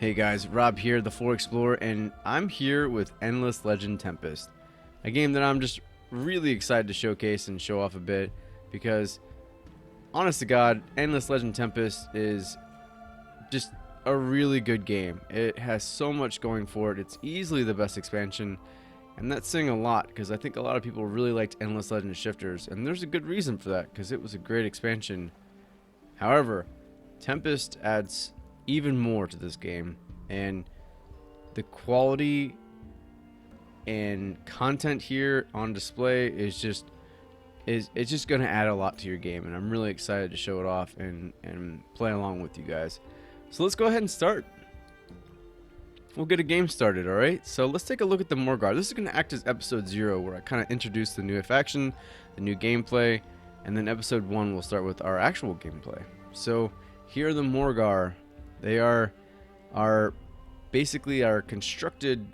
Hey guys, Rob here, the Floor Explorer, and I'm here with Endless Legend Tempest, a game that I'm just really excited to showcase and show off a bit because, honest to God, Endless Legend Tempest is just a really good game. It has so much going for it. It's easily the best expansion, and that's saying a lot because I think a lot of people really liked Endless Legend Shifters, and there's a good reason for that because it was a great expansion. However, Tempest adds even more to this game, and the quality and content here on display is just going to add a lot to your game, and I'm really excited to show it off and play along with you guys. So let's go ahead and start. We'll get a game started, alright? So let's take a look at the Morgawr. This is going to act as episode 0, where I kind of introduce the new faction, the new gameplay, and then episode 1 will start with our actual gameplay. So here are the Morgawr. They are basically constructed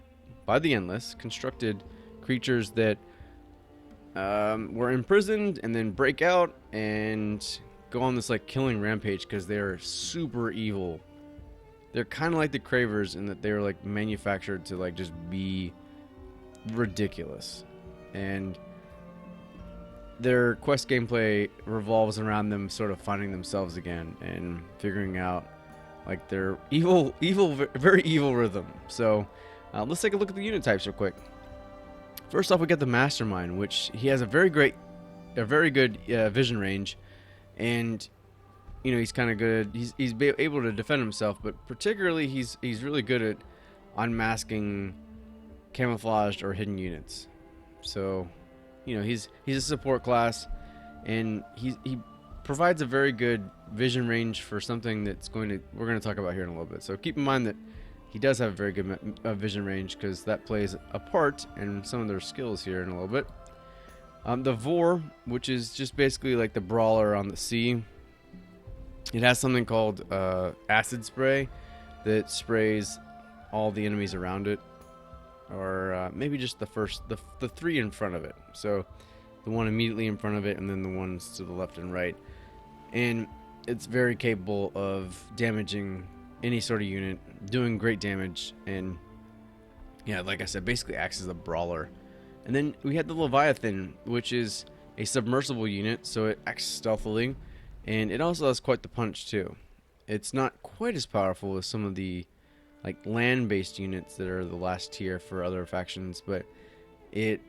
by the Endless, constructed creatures that were imprisoned and then break out and go on this like killing rampage because they're super evil. They're kind of like the Cravers in that they're like manufactured to like just be ridiculous, and their quest gameplay revolves around them sort of finding themselves again and figuring out like their evil, very evil rhythm. So let's take a look at the unit types real quick. First off, we got the Mastermind, which he has a very good vision range, and you know he's kind of good. He's able to defend himself, but particularly he's really good at unmasking camouflaged or hidden units. So you know he's a support class, and he provides a very good vision range for something we're going to talk about here in a little bit. So keep in mind that he does have a very good vision range because that plays a part in some of their skills here in a little bit. The Vor, which is just basically like the brawler on the sea, it has something called acid spray that sprays all the enemies around it, or maybe just the three in front of it. So the one immediately in front of it, and then the ones to the left and right. And it's very capable of damaging any sort of unit, doing great damage, and yeah, like I said, basically acts as a brawler. And then we had the Leviathan, which is a submersible unit, so it acts stealthily, and it also has quite the punch too. It's not quite as powerful as some of the like land-based units that are the last tier for other factions, but it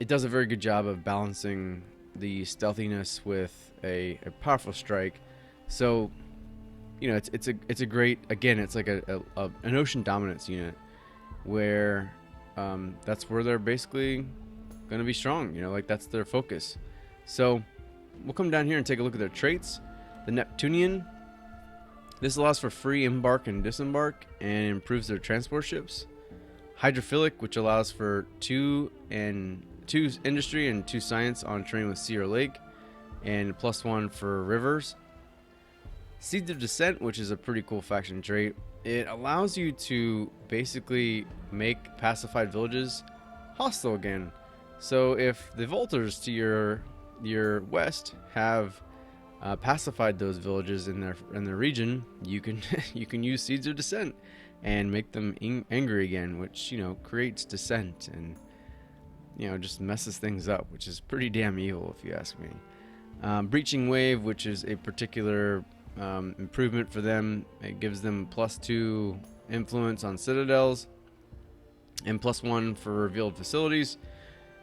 does a very good job of balancing the stealthiness with a powerful strike. So you know it's a great, again, it's like an ocean dominance unit where that's where they're basically going to be strong, you know, like that's their focus. So we'll come down here and take a look at their traits. The Neptunian, this allows for free embark and disembark and improves their transport ships. Hydrophilic, which allows for 2 industry and 2 science on terrain with sea or lake, and +1 for rivers. Seeds of Descent, which is a pretty cool faction trait. It allows you to basically make pacified villages hostile again. So if the Volters to your west have pacified those villages in their region, you can you can use Seeds of Descent and make them angry again, which, you know, creates dissent and, you know, just messes things up, which is pretty damn evil if you ask me. Breaching Wave, which is a particular improvement for them. It gives them +2 influence on citadels and +1 for revealed facilities.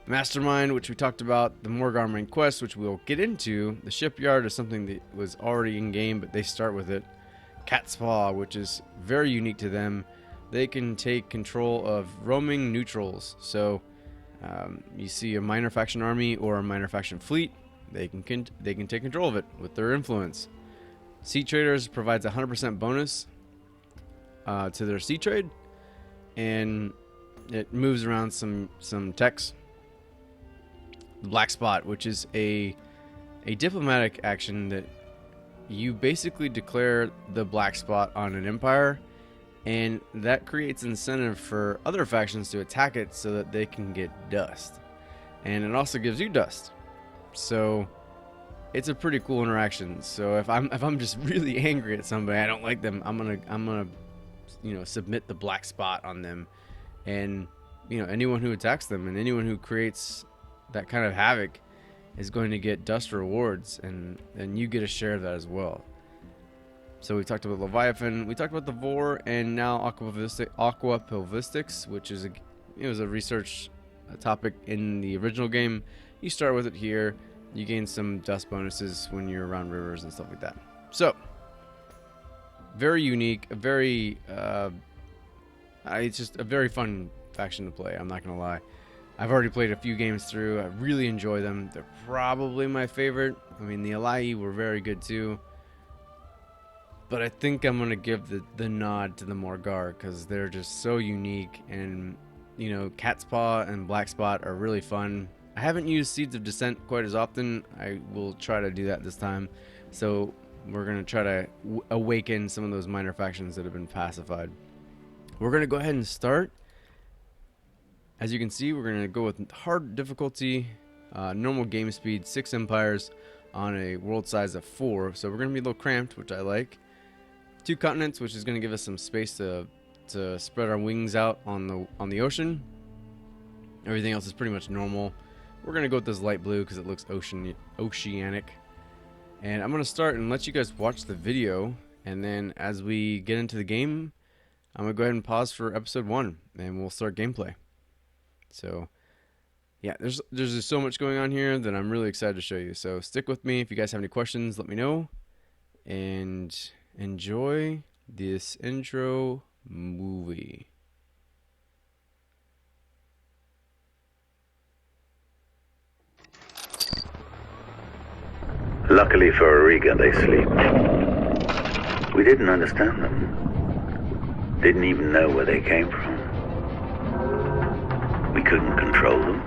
Mastermind, which we talked about, the Morgawr main quest, which we'll get into. The shipyard is something that was already in game, but they start with it. Cat's Paw, which is very unique to them. They can take control of roaming neutrals. So you see a minor faction army or a minor faction fleet, they can take control of it with their influence. Sea Traders provides a 100% bonus to their sea trade, and it moves around some techs. Black Spot, which is a diplomatic action that you basically declare the black spot on an empire, and that creates incentive for other factions to attack it so that they can get dust, and it also gives you dust. So it's a pretty cool interaction. So if I'm just really angry at somebody, I don't like them, I'm gonna submit the black spot on them, and anyone who attacks them and anyone who creates that kind of havoc is going to get dust rewards, and you get a share of that as well. So we talked about Leviathan, we talked about the Vor, and now Aqua Pilvistics, which is was a research topic in the original game. You start with it here. You gain some dust bonuses when you're around rivers and stuff like that. So very unique, it's just a very fun faction to play. I'm not gonna lie. I've already played a few games through. I really enjoy them. They're probably my favorite. I mean, the Alai were very good too. But I think I'm going to give the nod to the Morgawr because they're just so unique. And, Cat's Paw and Black Spot are really fun. I haven't used Seeds of Descent quite as often. I will try to do that this time. So we're going to try to awaken some of those minor factions that have been pacified. We're going to go ahead and start. As you can see, we're going to go with hard difficulty, normal game speed, 6 empires on a world size of 4. So we're going to be a little cramped, which I like. 2 continents, which is going to give us some space to spread our wings out on the ocean. Everything else is pretty much normal. We're going to go with this light blue because it looks oceanic. And I'm going to start and let you guys watch the video. And then as we get into the game, I'm going to go ahead and pause for episode 1. And we'll start gameplay. So, yeah, there's just so much going on here that I'm really excited to show you. So stick with me. If you guys have any questions, let me know. And enjoy this intro movie. Luckily for Auriga, they sleep. We didn't understand them. Didn't even know where they came from. We couldn't control them.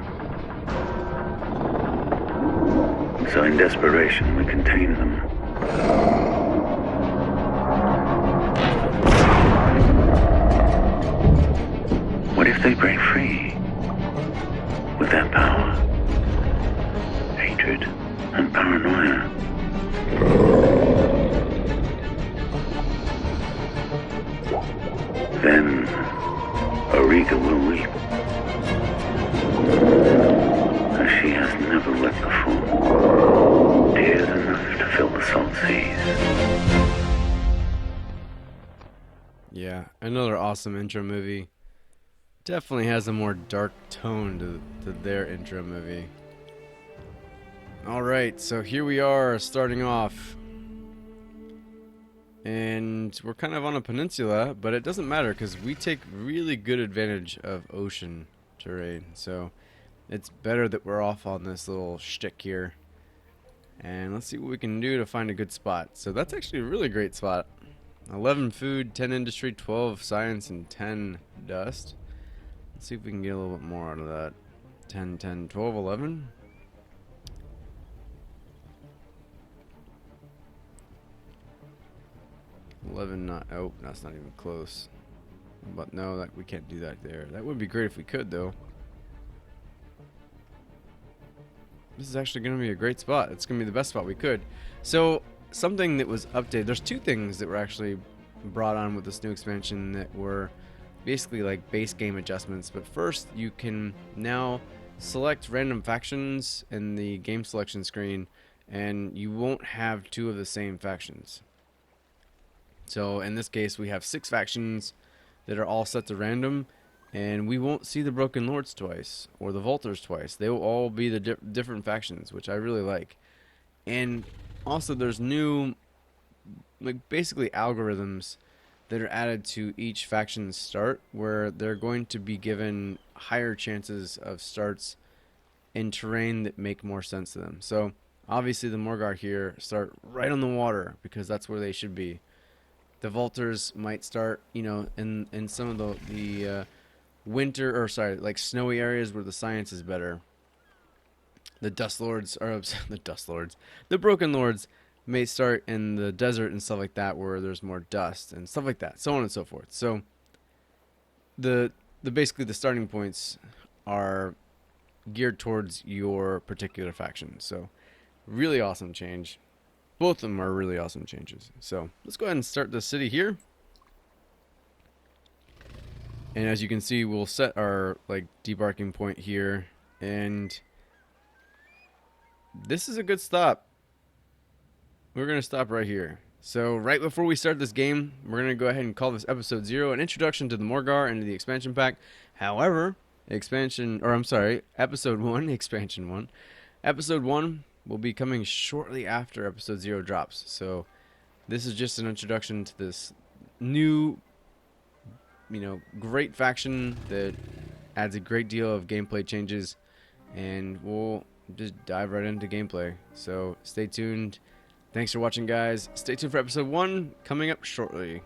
So in desperation, we contained them. What if they break free? With their power, hatred, and paranoia? Then Auriga will weep. As she has never wept before. Tears enough to fill the salt seas. Yeah, another awesome intro movie. Definitely has a more dark tone to their intro movie. Alright, so here we are starting off. And we're kind of on a peninsula, but it doesn't matter because we take really good advantage of ocean terrain. So it's better that we're off on this little shtick here. And let's see what we can do to find a good spot. So that's actually a really great spot. 11 food, 10 industry, 12 science, and 10 dust. Let's see if we can get a little bit more out of that. 10, 10, 12, 11. Oh, that's not even close. But no, that we can't do that there. That would be great if we could, though. This is actually going to be a great spot. It's going to be the best spot we could. So, something that was updated. There's 2 things that were actually brought on with this new expansion that were basically like base game adjustments. But first, you can now select random factions in the game selection screen, and you won't have 2 of the same factions. So in this case, we have 6 factions that are all set to random, and we won't see the Broken Lords twice or the Vultures twice. They will all be the different factions, which I really like. And also, there's new, like basically algorithms that are added to each faction's start, where they're going to be given higher chances of starts in terrain that make more sense to them. So obviously, the Morgawr here start right on the water because that's where they should be. The Vultures might start, in some of the winter, or sorry, like snowy areas where the science is better. The Broken Lords may start in the desert and stuff like that, where there's more dust and stuff like that, so on and so forth. So basically the starting points are geared towards your particular faction. So really awesome change. Both of them are really awesome changes. So let's go ahead and start the city here. And as you can see, we'll set our like debarking point here, and this is a good stop. We're gonna stop right here. So right before we start this game, we're gonna go ahead and call this episode 0, an introduction to the Morgawr and to the expansion pack. However, episode 1, expansion 1. Episode 1 will be coming shortly after episode 0 drops. So this is just an introduction to this new, great faction that adds a great deal of gameplay changes, and we'll just dive right into gameplay. So stay tuned. Thanks for watching, guys. Stay tuned for episode 1 coming up shortly.